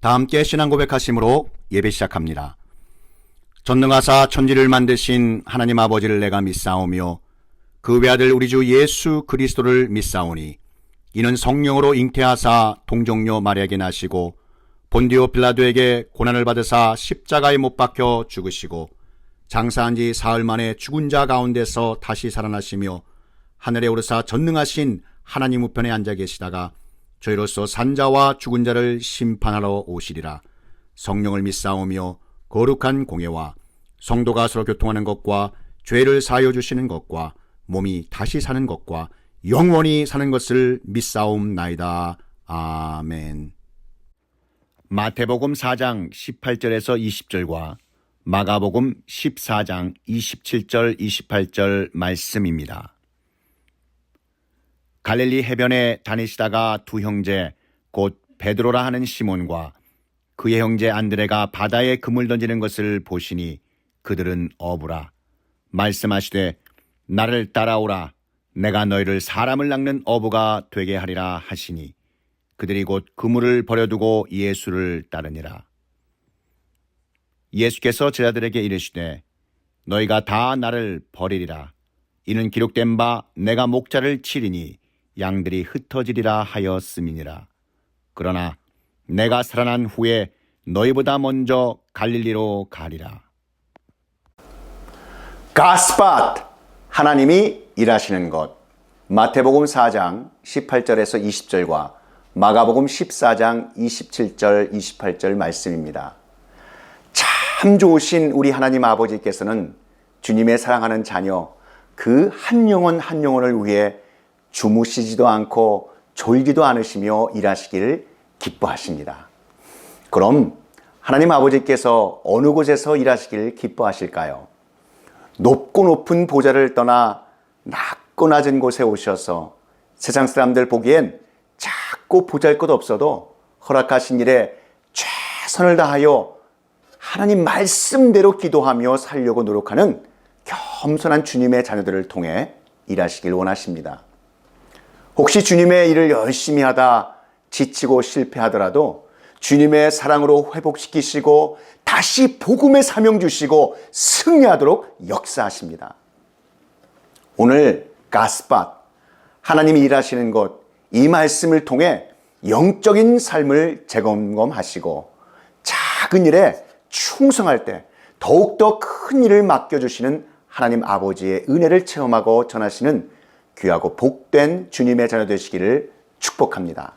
다 함께 신앙 고백하심으로 예배 시작합니다. 전능하사 천지를 만드신 하나님 아버지를 내가 믿사오며 그 외아들 우리 주 예수 그리스도를 믿사오니 이는 성령으로 잉태하사 동정녀 마리아에게 나시고 본디오 빌라도에게 고난을 받으사 십자가에 못 박혀 죽으시고 장사한 지 사흘 만에 죽은 자 가운데서 다시 살아나시며 하늘에 오르사 전능하신 하나님 우편에 앉아 계시다가 저희로서 산자와 죽은 자를 심판하러 오시리라. 성령을 믿사오며 거룩한 공예와 성도가 서로 교통하는 것과 죄를 사하여 주시는 것과 몸이 다시 사는 것과 영원히 사는 것을 믿사옵나이다. 아멘. 마태복음 4장 18절에서 20절과 마가복음 14장 27절 28절 말씀입니다. 갈릴리 해변에 다니시다가 두 형제 곧 베드로라 하는 시몬과 그의 형제 안드레가 바다에 그물 던지는 것을 보시니 그들은 어부라. 말씀하시되 나를 따라오라. 내가 너희를 사람을 낚는 어부가 되게 하리라 하시니 그들이 곧 그물을 버려두고 예수를 따르니라. 예수께서 제자들에게 이르시되 너희가 다 나를 버리리라. 이는 기록된 바 내가 목자를 치리니 양들이 흩어지리라 하였음이니라. 그러나 내가 살아난 후에 너희보다 먼저 갈릴리로 가리라. 가스팟, 하나님이 일하시는 것. 마태복음 4장 18절에서 20절과 마가복음 14장 27절 28절 말씀입니다. 참 좋으신 우리 하나님 아버지께서는 주님의 사랑하는 자녀 그 한 영혼 한 영혼을 위해 주무시지도 않고 졸지도 않으시며 일하시기를 기뻐하십니다. 그럼 하나님 아버지께서 어느 곳에서 일하시기를 기뻐하실까요? 높고 높은 보좌를 떠나 낮고 낮은 곳에 오셔서 세상 사람들 보기엔 작고 보잘것 없어도 허락하신 일에 최선을 다하여 하나님 말씀대로 기도하며 살려고 노력하는 겸손한 주님의 자녀들을 통해 일하시길 원하십니다. 혹시 주님의 일을 열심히 하다 지치고 실패하더라도 주님의 사랑으로 회복시키시고 다시 복음의 사명 주시고 승리하도록 역사하십니다. 오늘 가스팟, 하나님이 일하시는 것, 이 말씀을 통해 영적인 삶을 재검검하시고 작은 일에 충성할 때 더욱더 큰 일을 맡겨주시는 하나님 아버지의 은혜를 체험하고 전하시는 귀하고 복된 주님의 자녀 되시기를 축복합니다.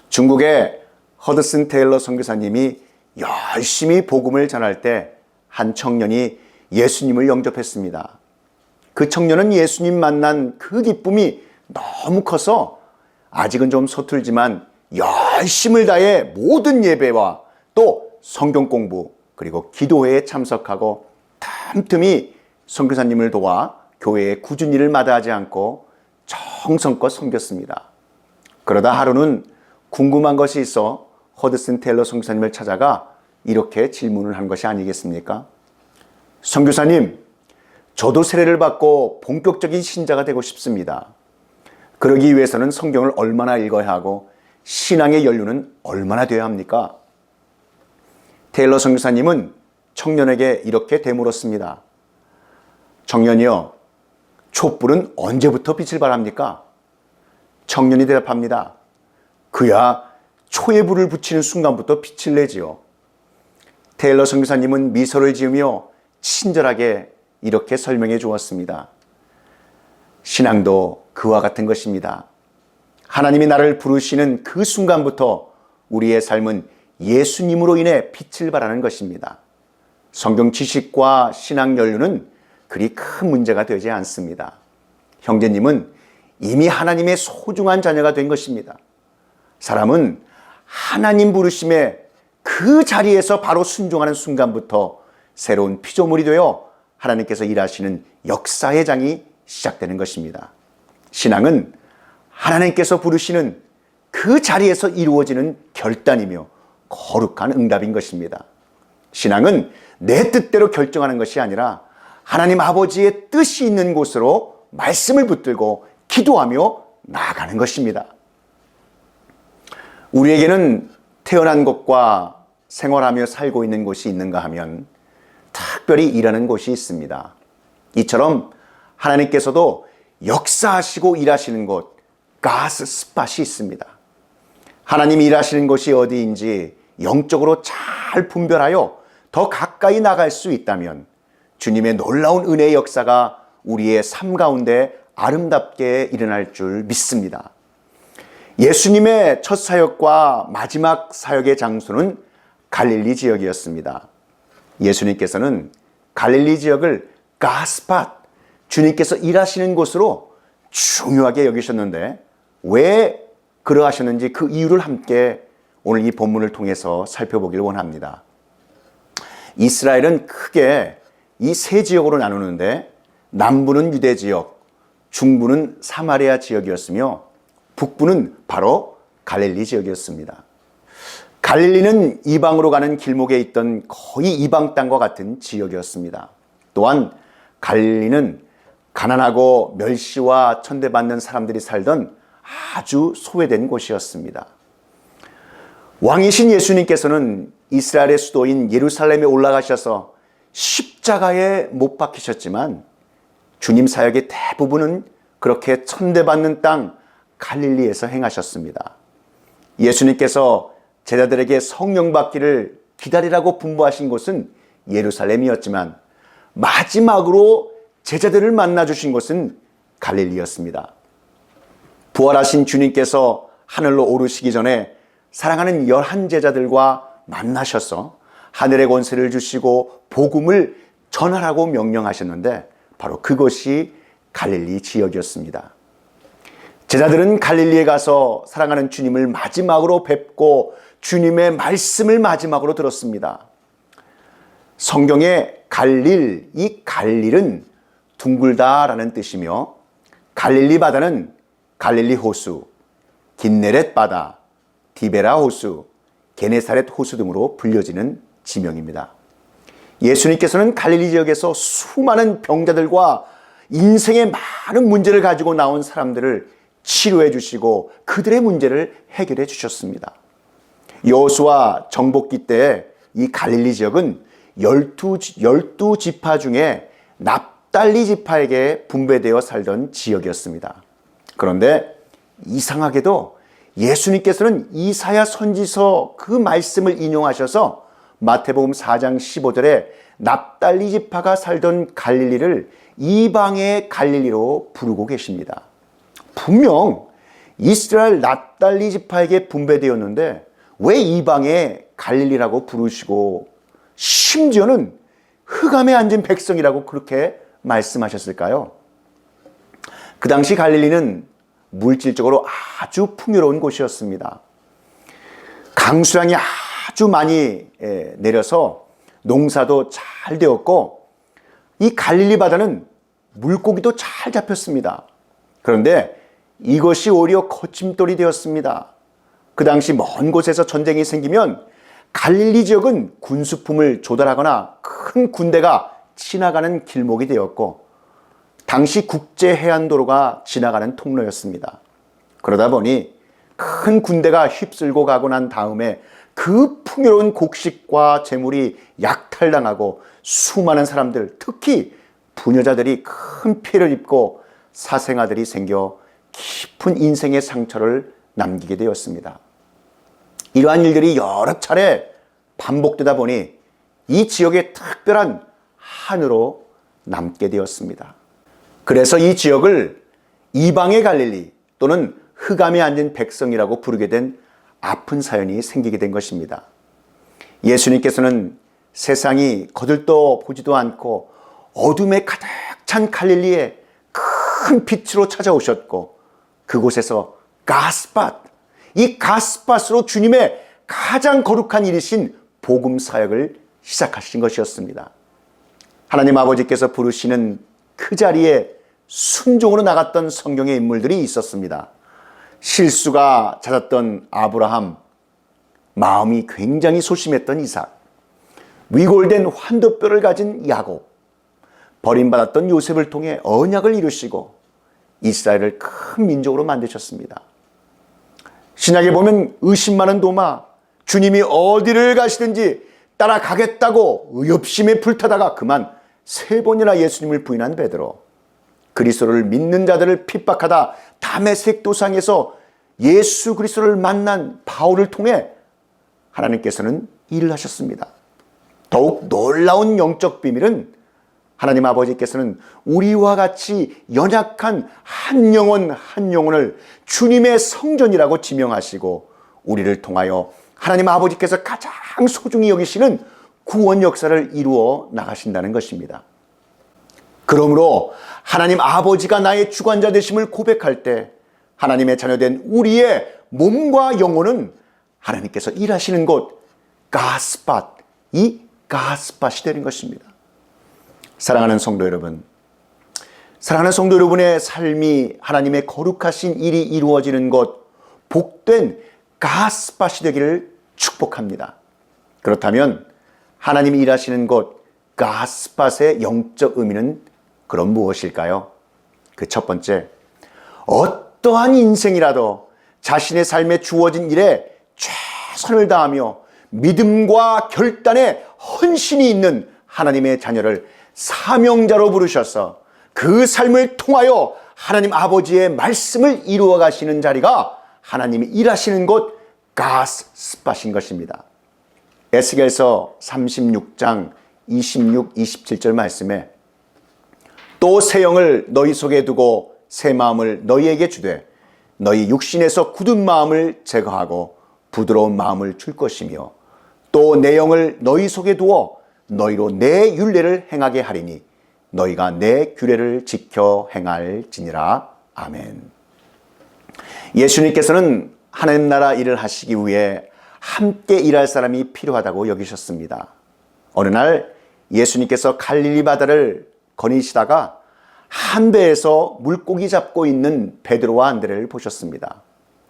중국의 허드슨 테일러 선교사님이 열심히 복음을 전할 때 한 청년이 예수님을 영접했습니다. 그 청년은 예수님 만난 그 기쁨이 너무 커서 아직은 좀 서툴지만 열심을 다해 모든 예배와 또 성경 공부 그리고 기도회에 참석하고 틈틈이 선교사님을 도와 교회의 꾸준히 일을 마다하지 않고 정성껏 섬겼습니다. 그러다 하루는 궁금한 것이 있어 허드슨 테일러 선교사님을 찾아가 이렇게 질문을 한 것이 아니겠습니까? 선교사님, 저도 세례를 받고 본격적인 신자가 되고 싶습니다. 그러기 위해서는 성경을 얼마나 읽어야 하고 신앙의 연륜은 얼마나 되어야 합니까? 테일러 선교사님은 청년에게 이렇게 되물었습니다. 청년이여, 촛불은 언제부터 빛을 발합니까? 청년이 대답합니다. 그야 초에 불을 붙이는 순간부터 빛을 내지요. 테일러 선교사님은 미소를 지으며 친절하게 이렇게 설명해 주었습니다. 신앙도 그와 같은 것입니다. 하나님이 나를 부르시는 그 순간부터 우리의 삶은 예수님으로 인해 빛을 발하는 것입니다. 성경 지식과 신앙 연륜은 그리 큰 문제가 되지 않습니다. 형제님은 이미 하나님의 소중한 자녀가 된 것입니다. 사람은 하나님 부르심에 그 자리에서 바로 순종하는 순간부터 새로운 피조물이 되어 하나님께서 일하시는 역사의 장이 시작되는 것입니다. 신앙은 하나님께서 부르시는 그 자리에서 이루어지는 결단이며 거룩한 응답인 것입니다. 신앙은 내 뜻대로 결정하는 것이 아니라 하나님 아버지의 뜻이 있는 곳으로 말씀을 붙들고 기도하며 나아가는 것입니다. 우리에게는 태어난 곳과 생활하며 살고 있는 곳이 있는가 하면 특별히 일하는 곳이 있습니다. 이처럼 하나님께서도 역사하시고 일하시는 곳, 가스 스팟이 있습니다. 하나님이 일하시는 곳이 어디인지 영적으로 잘 분별하여 더 가까이 나갈 수 있다면 주님의 놀라운 은혜의 역사가 우리의 삶 가운데 아름답게 일어날 줄 믿습니다. 예수님의 첫 사역과 마지막 사역의 장소는 갈릴리 지역이었습니다. 예수님께서는 갈릴리 지역을 가스팟, 주님께서 일하시는 곳으로 중요하게 여기셨는데 왜 그러하셨는지 그 이유를 함께 오늘 이 본문을 통해서 살펴보길 원합니다. 이스라엘은 크게 이 세 지역으로 나누는데 남부는 유대 지역, 중부는 사마리아 지역이었으며 북부는 바로 갈릴리 지역이었습니다. 갈릴리는 이방으로 가는 길목에 있던 거의 이방 땅과 같은 지역이었습니다. 또한 갈릴리는 가난하고 멸시와 천대받는 사람들이 살던 아주 소외된 곳이었습니다. 왕이신 예수님께서는 이스라엘의 수도인 예루살렘에 올라가셔서 십자가에 못 박히셨지만 주님 사역의 대부분은 그렇게 천대받는 땅 갈릴리에서 행하셨습니다. 예수님께서 제자들에게 성령 받기를 기다리라고 분부하신 곳은 예루살렘이었지만 마지막으로 제자들을 만나 주신 곳은 갈릴리였습니다. 부활하신 주님께서 하늘로 오르시기 전에 사랑하는 11제자들과 만나셔서 하늘의 권세를 주시고 복음을 전하라고 명령하셨는데 바로 그것이 갈릴리 지역이었습니다. 제자들은 갈릴리에 가서 사랑하는 주님을 마지막으로 뵙고 주님의 말씀을 마지막으로 들었습니다. 성경의 갈릴, 이 갈릴은 둥글다라는 뜻이며 갈릴리 바다는 갈릴리 호수, 긴네렛 바다, 디베라 호수, 게네사렛 호수 등으로 불려지는 지명입니다. 예수님께서는 갈릴리 지역에서 수많은 병자들과 인생의 많은 문제를 가지고 나온 사람들을 치료해 주시고 그들의 문제를 해결해 주셨습니다. 여호수아 정복기 때 이 갈릴리 지역은 12지파 중에 납달리 지파에게 분배되어 살던 지역이었습니다. 그런데 이상하게도 예수님께서는 이사야 선지서 그 말씀을 인용하셔서 마태복음 4장 15절에 납달리 지파가 살던 갈릴리를 이방의 갈릴리로 부르고 계십니다. 분명 이스라엘 납달리 지파에게 분배되었는데 왜 이방의 갈릴리라고 부르시고 심지어는 흑암에 앉은 백성이라고 그렇게 말씀하셨을까요? 그 당시 갈릴리는 물질적으로 아주 풍요로운 곳이었습니다. 강수량이 아주 많이 내려서 농사도 잘 되었고 이 갈릴리 바다는 물고기도 잘 잡혔습니다. 그런데 이것이 오히려 거침돌이 되었습니다. 그 당시 먼 곳에서 전쟁이 생기면 갈릴리 지역은 군수품을 조달하거나 큰 군대가 지나가는 길목이 되었고 당시 국제해안도로가 지나가는 통로였습니다. 그러다 보니 큰 군대가 휩쓸고 가고 난 다음에 그 풍요로운 곡식과 재물이 약탈당하고 수많은 사람들, 특히 부녀자들이 큰 피해를 입고 사생아들이 생겨 깊은 인생의 상처를 남기게 되었습니다. 이러한 일들이 여러 차례 반복되다 보니 이 지역에 특별한 한으로 남게 되었습니다. 그래서 이 지역을 이방의 갈릴리 또는 흑암에 앉은 백성이라고 부르게 된 아픈 사연이 생기게 된 것입니다. 예수님께서는 세상이 거들떠 보지도 않고 어둠에 가득 찬 갈릴리에 큰 빛으로 찾아오셨고 그곳에서 가스밭, 이 가스밭으로 주님의 가장 거룩한 일이신 복음 사역을 시작하신 것이었습니다. 하나님 아버지께서 부르시는 그 자리에 순종으로 나갔던 성경의 인물들이 있었습니다. 실수가 잦았던 아브라함, 마음이 굉장히 소심했던 이삭, 위골된 환도뼈를 가진 야곱, 버림받았던 요셉을 통해 언약을 이루시고 이스라엘을 큰 민족으로 만드셨습니다. 신약에 보면 의심 많은 도마, 주님이 어디를 가시든지 따라가겠다고 의협심에 불타다가 그만 3번이나 예수님을 부인한 베드로, 그리스도를 믿는 자들을 핍박하다 다메섹 도상에서 예수 그리스도를 만난 바울을 통해 하나님께서는 일을 하셨습니다. 더욱 놀라운 영적 비밀은 하나님 아버지께서는 우리와 같이 연약한 한 영혼 한 영혼을 주님의 성전이라고 지명하시고 우리를 통하여 하나님 아버지께서 가장 소중히 여기시는 구원 역사를 이루어 나가신다는 것입니다. 그러므로 하나님 아버지가 나의 주관자 되심을 고백할 때 하나님의 자녀된 우리의 몸과 영혼은 하나님께서 일하시는 곳 가스팟, 이 가스팟이 되는 것입니다. 사랑하는 성도 여러분, 사랑하는 성도 여러분의 삶이 하나님의 거룩하신 일이 이루어지는 곳 복된 가스팟이 되기를 축복합니다. 그렇다면 하나님이 일하시는 곳 가스팟의 영적 의미는 그럼 무엇일까요? 그 첫 번째, 어떠한 인생이라도 자신의 삶에 주어진 일에 최선을 다하며 믿음과 결단에 헌신이 있는 하나님의 자녀를 사명자로 부르셔서 그 삶을 통하여 하나님 아버지의 말씀을 이루어 가시는 자리가 하나님이 일하시는 곳 가스팟인 것입니다. 에스겔서 36장 26, 27절 말씀에 또 새 영을 너희 속에 두고 새 마음을 너희에게 주되 너희 육신에서 굳은 마음을 제거하고 부드러운 마음을 줄 것이며 또 내 영을 너희 속에 두어 너희로 내 율례를 행하게 하리니 너희가 내 규례를 지켜 행할지니라. 아멘. 예수님께서는 하나님 나라 일을 하시기 위해 함께 일할 사람이 필요하다고 여기셨습니다. 어느 날 예수님께서 갈릴리 바다를 거니시다가 한 배에서 물고기 잡고 있는 베드로와 안드레를 보셨습니다.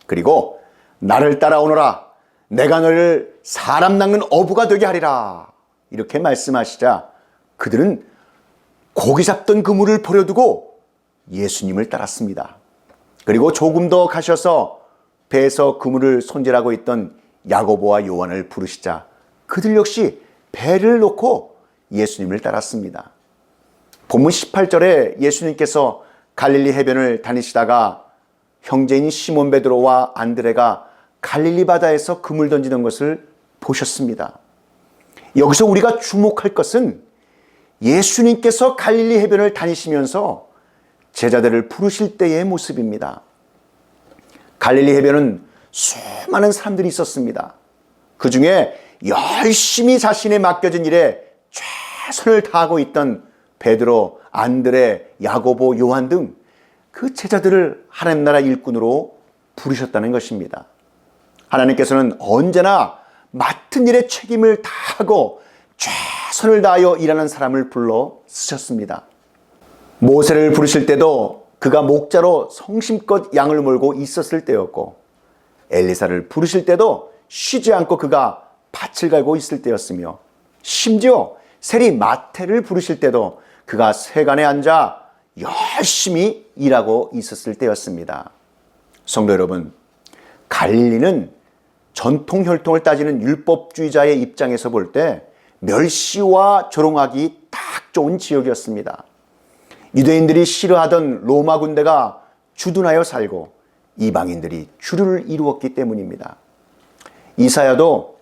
그리고 나를 따라오너라, 내가 너를 사람 낚는 어부가 되게 하리라, 이렇게 말씀하시자 그들은 고기 잡던 그물을 버려두고 예수님을 따랐습니다. 그리고 조금 더 가셔서 배에서 그물을 손질하고 있던 야고보와 요한을 부르시자 그들 역시 배를 놓고 예수님을 따랐습니다. 본문 18절에 예수님께서 갈릴리 해변을 다니시다가 형제인 시몬 베드로와 안드레가 갈릴리 바다에서 그물 던지는 것을 보셨습니다. 여기서 우리가 주목할 것은 예수님께서 갈릴리 해변을 다니시면서 제자들을 부르실 때의 모습입니다. 갈릴리 해변은 수많은 사람들이 있었습니다. 그 중에 열심히 자신의 맡겨진 일에 최선을 다하고 있던 베드로, 안드레, 야고보, 요한 등 그 제자들을 하나님 나라 일꾼으로 부르셨다는 것입니다. 하나님께서는 언제나 맡은 일에 책임을 다하고 최선을 다하여 일하는 사람을 불러 쓰셨습니다. 모세를 부르실 때도 그가 목자로 성심껏 양을 몰고 있었을 때였고, 엘리사를 부르실 때도 쉬지 않고 그가 밭을 갈고 있을 때였으며, 심지어 세리 마태를 부르실 때도 그가 세간에 앉아 열심히 일하고 있었을 때였습니다. 성도 여러분, 갈릴리는 전통 혈통을 따지는 율법주의자의 입장에서 볼 때 멸시와 조롱하기 딱 좋은 지역이었습니다. 유대인들이 싫어하던 로마 군대가 주둔하여 살고 이방인들이 주류를 이루었기 때문입니다. 이사야도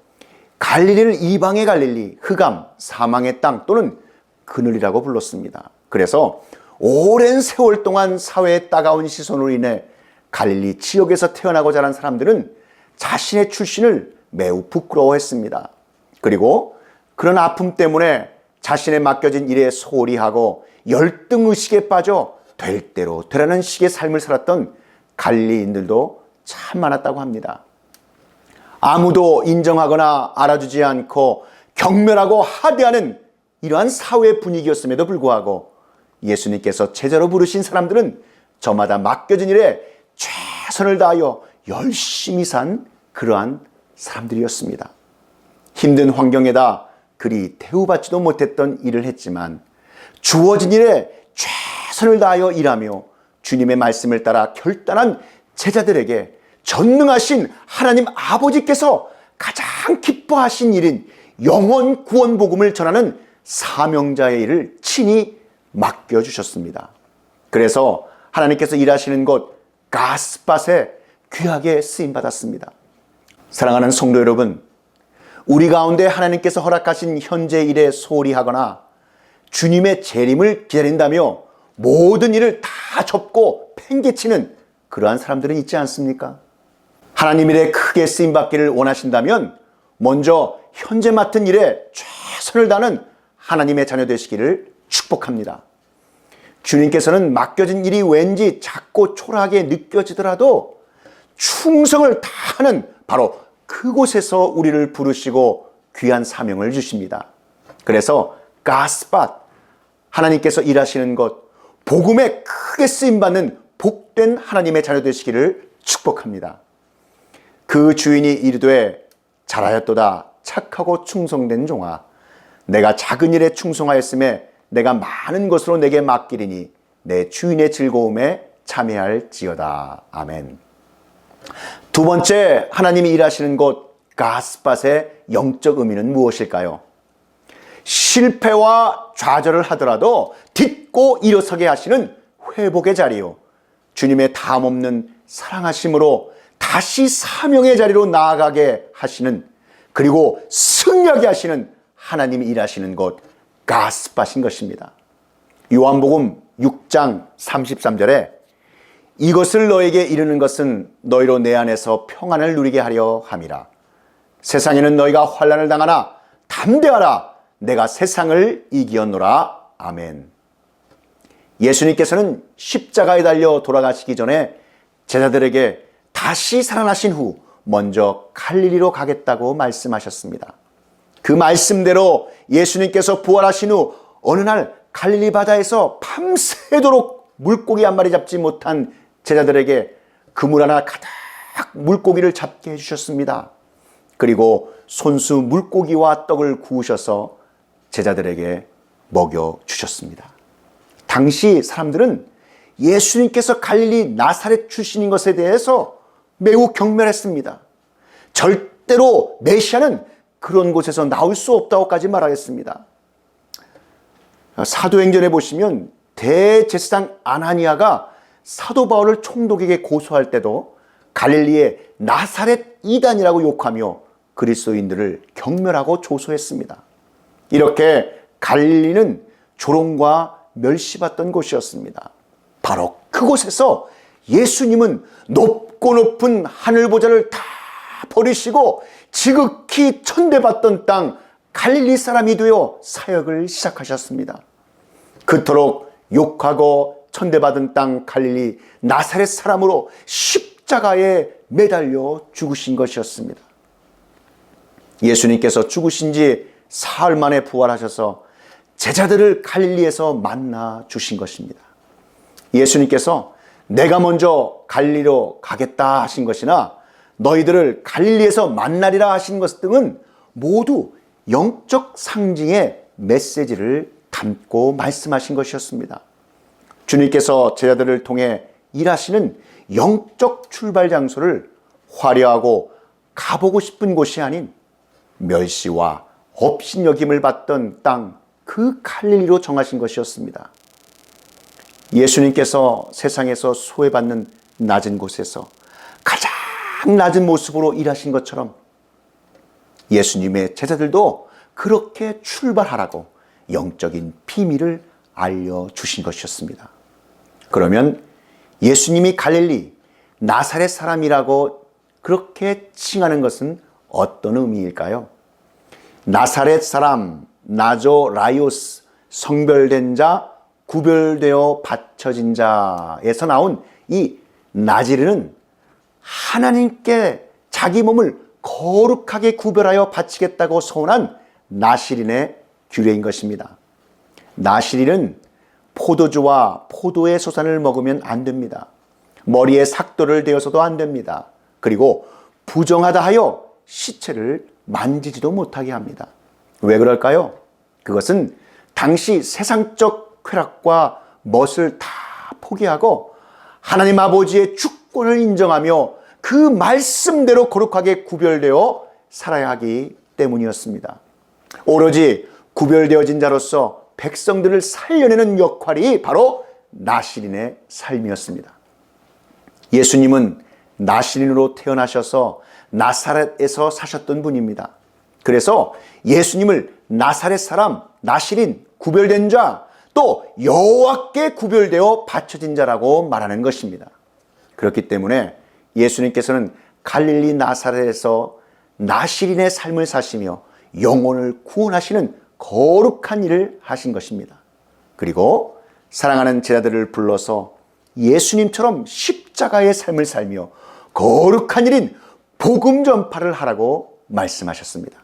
갈릴리를 이방의 갈릴리, 흑암, 사망의 땅 또는 그늘이라고 불렀습니다. 그래서 오랜 세월 동안 사회의 따가운 시선으로 인해 갈릴리 지역에서 태어나고 자란 사람들은 자신의 출신을 매우 부끄러워했습니다. 그리고 그런 아픔 때문에 자신의 맡겨진 일에 소홀히 하고 열등의식에 빠져 될 대로 되라는 식의 삶을 살았던 갈릴리인들도 참 많았다고 합니다. 아무도 인정하거나 알아주지 않고 경멸하고 하대하는 이러한 사회 분위기였음에도 불구하고 예수님께서 제자로 부르신 사람들은 저마다 맡겨진 일에 최선을 다하여 열심히 산 그러한 사람들이었습니다. 힘든 환경에다 그리 대우받지도 못했던 일을 했지만 주어진 일에 최선을 다하여 일하며 주님의 말씀을 따라 결단한 제자들에게 전능하신 하나님 아버지께서 가장 기뻐하신 일인 영원 구원 복음을 전하는 사명자의 일을 친히 맡겨주셨습니다. 그래서 하나님께서 일하시는 곳 가스밭에 귀하게 쓰임받았습니다. 사랑하는 성도 여러분, 우리 가운데 하나님께서 허락하신 현재 일에 소홀히 하거나 주님의 재림을 기다린다며 모든 일을 다 접고 팽개치는 그러한 사람들은 있지 않습니까? 하나님 일에 크게 쓰임받기를 원하신다면 먼저 현재 맡은 일에 최선을 다하는 하나님의 자녀 되시기를 축복합니다. 주님께서는 맡겨진 일이 왠지 작고 초라하게 느껴지더라도 충성을 다하는 바로 그곳에서 우리를 부르시고 귀한 사명을 주십니다. 그래서 가스밭, 하나님께서 일하시는 것, 복음에 크게 쓰임받는 복된 하나님의 자녀 되시기를 축복합니다. 그 주인이 이르되 잘하였도다 착하고 충성된 종아, 내가 작은 일에 충성하였음에 내가 많은 것으로 내게 맡기리니 내 주인의 즐거움에 참여할지어다. 아멘. 두 번째, 하나님이 일하시는 곳 가스밭의 영적 의미는 무엇일까요? 실패와 좌절을 하더라도 딛고 일어서게 하시는 회복의 자리요, 주님의 다함없는 사랑하심으로 다시 사명의 자리로 나아가게 하시는, 그리고 승리하게 하시는 하나님이 일하시는 곳 가스밭인 것입니다. 요한복음 6장 33절에 이것을 너에게 이르는 것은 너희로 내 안에서 평안을 누리게 하려 함이라. 세상에는 너희가 환난을 당하나 담대하라, 내가 세상을 이기었노라. 아멘. 예수님께서는 십자가에 달려 돌아가시기 전에 제자들에게 다시 살아나신 후 먼저 갈릴리로 가겠다고 말씀하셨습니다. 그 말씀대로 예수님께서 부활하신 후 어느 날 갈릴리 바다에서 밤새도록 물고기 한 마리 잡지 못한 제자들에게 그물 하나 가득 물고기를 잡게 해주셨습니다. 그리고 손수 물고기와 떡을 구우셔서 제자들에게 먹여주셨습니다. 당시 사람들은 예수님께서 갈릴리 나사렛 출신인 것에 대해서 매우 경멸했습니다. 절대로 메시아는 그런 곳에서 나올 수 없다고까지 말하였습니다. 사도행전에 보시면 대제사장 아나니아가 사도 바울을 총독에게 고소할 때도 갈릴리의 나사렛 이단이라고 욕하며 그리스도인들을 경멸하고 조소했습니다. 이렇게 갈릴리는 조롱과 멸시받던 곳이었습니다. 바로 그곳에서 예수님은 높고 높은 하늘 보좌를 다 버리시고 지극히 천대받던 땅 갈릴리 사람이 되어 사역을 시작하셨습니다. 그토록 욕하고 천대받은 땅 갈릴리 나사렛 사람으로 십자가에 매달려 죽으신 것이었습니다. 예수님께서 죽으신 지 사흘 만에 부활하셔서 제자들을 갈릴리에서 만나 주신 것입니다. 예수님께서 내가 먼저 갈릴리로 가겠다 하신 것이나 너희들을 갈릴리에서 만나리라 하신 것 등은 모두 영적 상징의 메시지를 담고 말씀하신 것이었습니다. 주님께서 제자들을 통해 일하시는 영적 출발 장소를 화려하고 가보고 싶은 곳이 아닌 멸시와 업신여김을 받던 땅 그 갈릴리로 정하신 것이었습니다. 예수님께서 세상에서 소외받는 낮은 곳에서 가장 낮은 모습으로 일하신 것처럼 예수님의 제자들도 그렇게 출발하라고 영적인 비밀을 알려주신 것이었습니다. 그러면 예수님이 갈릴리 나사렛 사람이라고 그렇게 칭하는 것은 어떤 의미일까요? 나사렛 사람, 나조라이오스, 성별된 자, 구별되어 바쳐진 자에서 나온 이 나지르는 하나님께 자기 몸을 거룩하게 구별하여 바치겠다고 서원한 나시린의 규례인 것입니다. 나시린은 포도주와 포도의 소산을 먹으면 안 됩니다. 머리에 삭도를 대어서도 안 됩니다. 그리고 부정하다 하여 시체를 만지지도 못하게 합니다. 왜 그럴까요? 그것은 당시 세상적 쾌락과 멋을 다 포기하고 하나님 아버지의 주권을 인정하며 그 말씀대로 거룩하게 구별되어 살아야 하기 때문이었습니다. 오로지 구별되어진 자로서 백성들을 살려내는 역할이 바로 나시린의 삶이었습니다. 예수님은 나시린으로 태어나셔서 나사렛에서 사셨던 분입니다. 그래서 예수님을 나사렛 사람, 나시린, 구별된 자, 또 여호와께 구별되어 바쳐진 자라고 말하는 것입니다. 그렇기 때문에 예수님께서는 갈릴리 나사렛에서 나시린의 삶을 사시며 영혼을 구원하시는 거룩한 일을 하신 것입니다. 그리고 사랑하는 제자들을 불러서 예수님처럼 십자가의 삶을 살며 거룩한 일인 복음 전파를 하라고 말씀하셨습니다.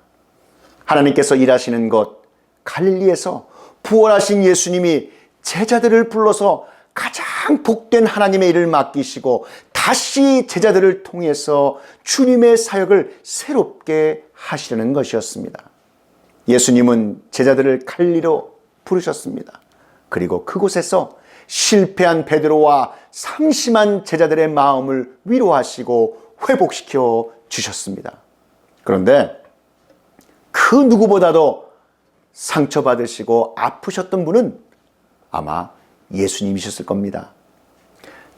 하나님께서 일하시는 것, 갈릴리에서 부활하신 예수님이 제자들을 불러서 가장 복된 하나님의 일을 맡기시고 다시 제자들을 통해서 주님의 사역을 새롭게 하시려는 것이었습니다. 예수님은 제자들을 갈릴리로 부르셨습니다. 그리고 그곳에서 실패한 베드로와 상심한 제자들의 마음을 위로하시고 회복시켜 주셨습니다. 그런데 그 누구보다도 상처받으시고 아프셨던 분은 아마 예수님이셨을 겁니다.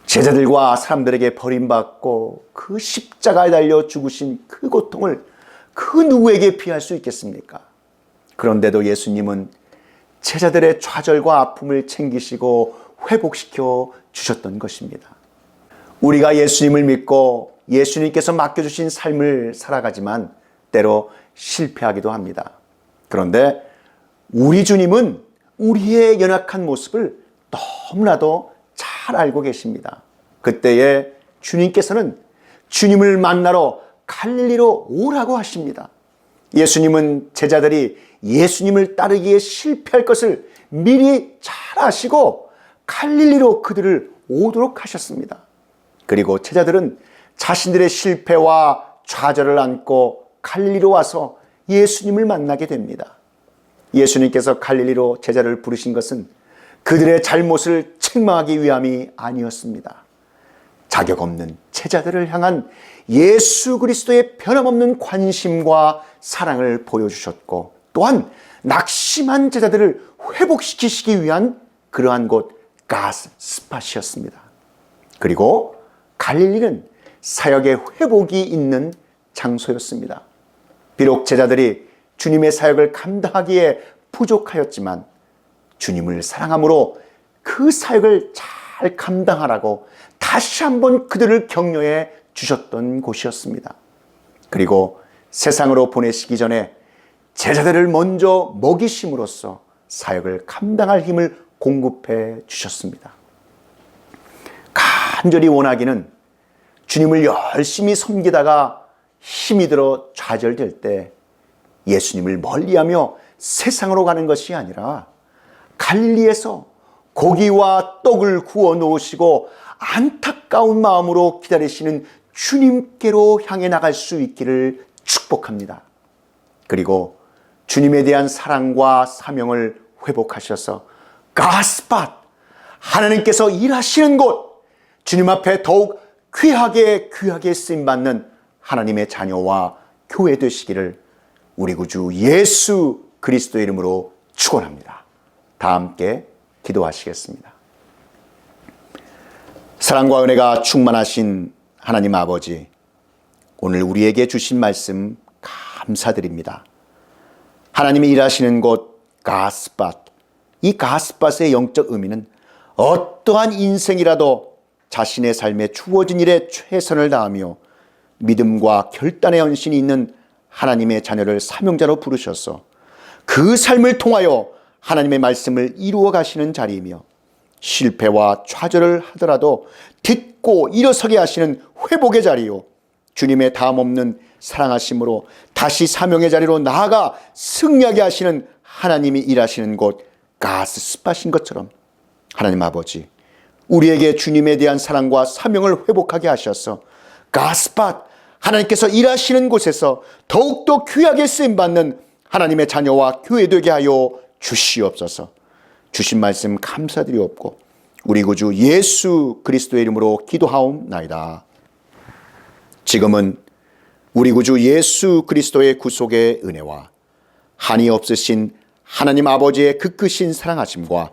제자들과 사람들에게 버림받고 그 십자가에 달려 죽으신 그 고통을 그 누구에게 피할 수 있겠습니까? 그런데도 예수님은 제자들의 좌절과 아픔을 챙기시고 회복시켜 주셨던 것입니다. 우리가 예수님을 믿고 예수님께서 맡겨주신 삶을 살아가지만 때로 실패하기도 합니다. 그런데 우리 주님은 우리의 연약한 모습을 너무나도 잘 알고 계십니다. 그때에 주님께서는 주님을 만나러 갈릴리로 오라고 하십니다. 예수님은 제자들이 예수님을 따르기에 실패할 것을 미리 잘 아시고 갈릴리로 그들을 오도록 하셨습니다. 그리고 제자들은 자신들의 실패와 좌절을 안고 갈릴리로 와서 예수님을 만나게 됩니다. 예수님께서 갈릴리로 제자를 부르신 것은 그들의 잘못을 책망하기 위함이 아니었습니다. 자격 없는 제자들을 향한 예수 그리스도의 변함없는 관심과 사랑을 보여주셨고 또한 낙심한 제자들을 회복시키시기 위한 그러한 곳 가스스팟이었습니다. 그리고 갈릴리는 사역의 회복이 있는 장소였습니다. 비록 제자들이 주님의 사역을 감당하기에 부족하였지만 주님을 사랑함으로 그 사역을 잘 감당하라고 다시 한번 그들을 격려해 주셨던 곳이었습니다. 그리고 세상으로 보내시기 전에 제자들을 먼저 먹이심으로써 사역을 감당할 힘을 공급해 주셨습니다. 간절히 원하기는 주님을 열심히 섬기다가 힘이 들어 좌절될 때 예수님을 멀리하며 세상으로 가는 것이 아니라 갈릴리에서 고기와 떡을 구워 놓으시고 안타까운 마음으로 기다리시는 주님께로 향해 나갈 수 있기를 축복합니다. 그리고 주님에 대한 사랑과 사명을 회복하셔서 가스팟, 하나님께서 일하시는 곳, 주님 앞에 더욱 귀하게 쓰임받는 하나님의 자녀와 교회 되시기를 우리 구주 예수 그리스도의 이름으로 축원합니다. 다 함께 기도하시겠습니다. 사랑과 은혜가 충만하신 하나님 아버지, 오늘 우리에게 주신 말씀 감사드립니다. 하나님이 일하시는 곳 가스팟, 이 가스팟의 영적 의미는 어떠한 인생이라도 자신의 삶에 주어진 일에 최선을 다하며 믿음과 결단의 헌신이 있는 하나님의 자녀를 사명자로 부르셔서 그 삶을 통하여 하나님의 말씀을 이루어 가시는 자리이며 실패와 좌절을 하더라도 딛고 일어서게 하시는 회복의 자리요, 주님의 다함없는 사랑하심으로 다시 사명의 자리로 나아가 승리하게 하시는 하나님이 일하시는 곳 가스스팟인 것처럼 하나님 아버지, 우리에게 주님에 대한 사랑과 사명을 회복하게 하셔서 가스팟, 하나님께서 일하시는 곳에서 더욱더 귀하게 쓰임받는 하나님의 자녀와 교회 되게 하여 주시옵소서. 주신 말씀 감사드리옵고 우리 구주 예수 그리스도의 이름으로 기도하옵나이다. 지금은 우리 구주 예수 그리스도의 구속의 은혜와 한이 없으신 하나님 아버지의 그 크신 사랑하심과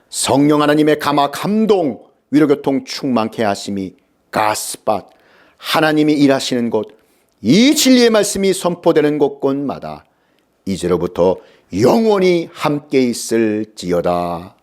성령 하나님의 감화 감동 위로교통 충만케 하심이 가스밭 하나님이 일하시는 곳 이 진리의 말씀이 선포되는 곳곳마다 이제로부터 영원히 함께 있을지어다.